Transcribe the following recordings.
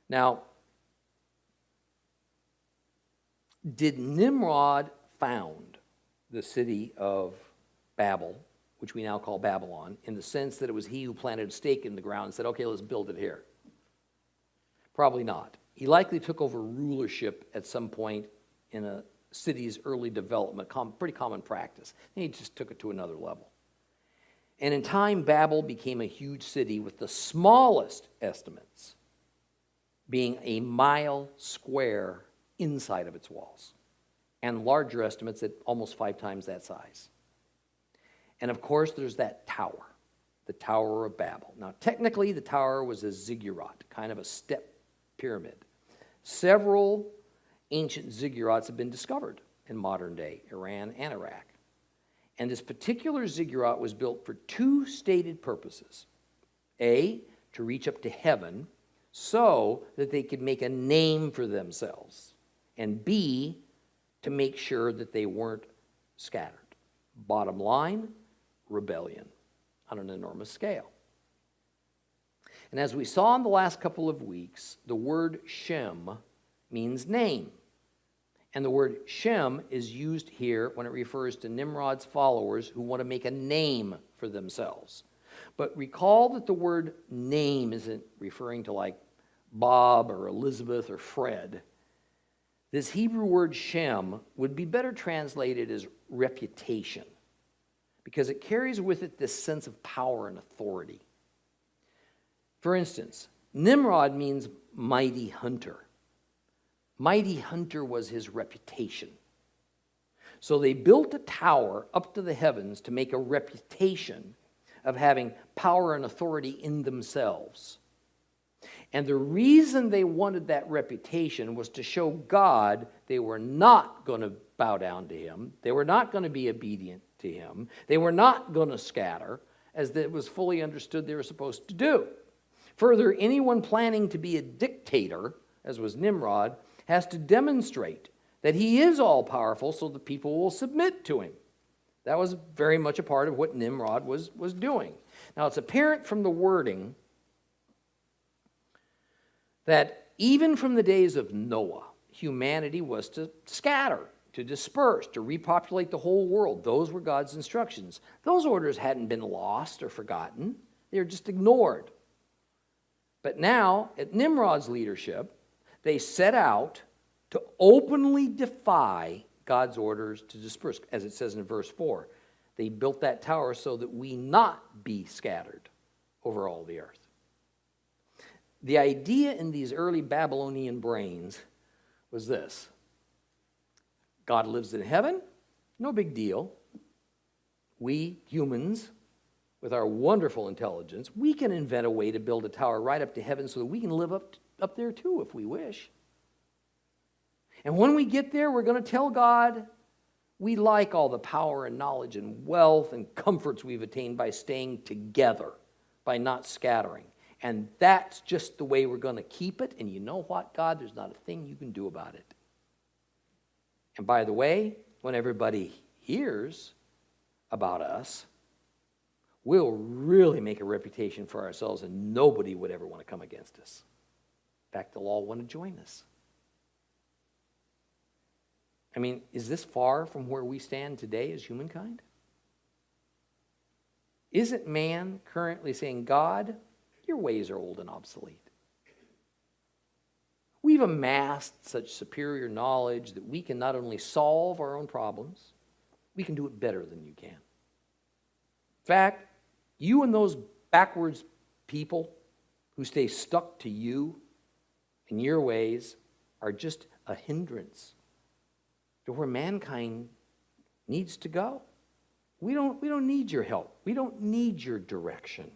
Now, did Nimrod found the city of Babel, which we now call Babylon, in the sense that it was he who planted a stake in the ground and said, okay, let's build it here? Probably not. He likely took over rulership at some point in a city's early development, pretty common practice. And he just took it to another level. And in time, Babel became a huge city with the smallest estimates being a mile square inside of its walls, and larger estimates at almost 5 times that size. And of course, there's that tower, the Tower of Babel. Now, technically, the tower was a ziggurat, kind of a step pyramid. Several ancient ziggurats have been discovered in modern-day Iran and Iraq. And this particular ziggurat was built for 2 stated purposes. A, to reach up to heaven so that they could make a name for themselves. And B, to make sure that they weren't scattered. Bottom line, rebellion on an enormous scale. And as we saw in the last couple of weeks, the word Shem means name. And the word Shem is used here when it refers to Nimrod's followers who want to make a name for themselves. But recall that the word name isn't referring to like Bob or Elizabeth or Fred. This Hebrew word Shem would be better translated as reputation, because it carries with it this sense of power and authority. For instance, Nimrod means mighty hunter. Mighty hunter was his reputation. So they built a tower up to the heavens to make a reputation of having power and authority in themselves. And the reason they wanted that reputation was to show God they were not going to bow down to him. They were not going to be obedient to him. They were not going to scatter, as it was fully understood they were supposed to do. Further, anyone planning to be a dictator, as was Nimrod, has to demonstrate that he is all-powerful so the people will submit to him. That was very much a part of what Nimrod was doing. Now, it's apparent from the wording that even from the days of Noah, humanity was to scatter, to disperse, to repopulate the whole world. Those were God's instructions. Those orders hadn't been lost or forgotten. They were just ignored. But now, at Nimrod's leadership, they set out to openly defy God's orders to disperse, as it says in verse 4. They built that tower so that we not be scattered over all the earth. The idea in these early Babylonian brains was this: God lives in heaven, no big deal. We humans, with our wonderful intelligence, we can invent a way to build a tower right up to heaven so that we can live up there too if we wish. And when we get there, we're going to tell God we like all the power and knowledge and wealth and comforts we've attained by staying together, by not scattering. And that's just the way we're going to keep it. And you know what, God? There's not a thing you can do about it. And by the way, when everybody hears about us, we'll really make a reputation for ourselves, and nobody would ever want to come against us. In fact, they'll all want to join us. I mean, is this far from where we stand today as humankind? Isn't man currently saying, God, your ways are old and obsolete? We've amassed such superior knowledge that we can not only solve our own problems, we can do it better than you can. In fact, you and those backwards people who stay stuck to you and your ways are just a hindrance to where mankind needs to go. We don't need your help. We don't need your direction.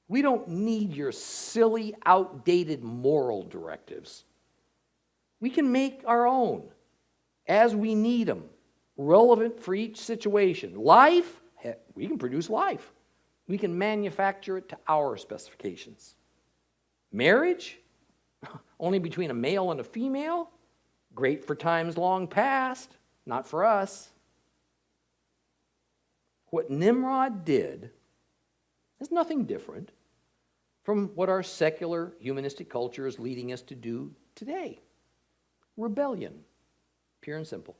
We don't need your silly, outdated moral directives. We can make our own as we need them, relevant for each situation. Life, heck, we can produce life. We can manufacture it to our specifications. Marriage, only between a male and a female, great for times long past, not for us. What Nimrod did is nothing different from what our secular humanistic culture is leading us to do today. Rebellion, pure and simple.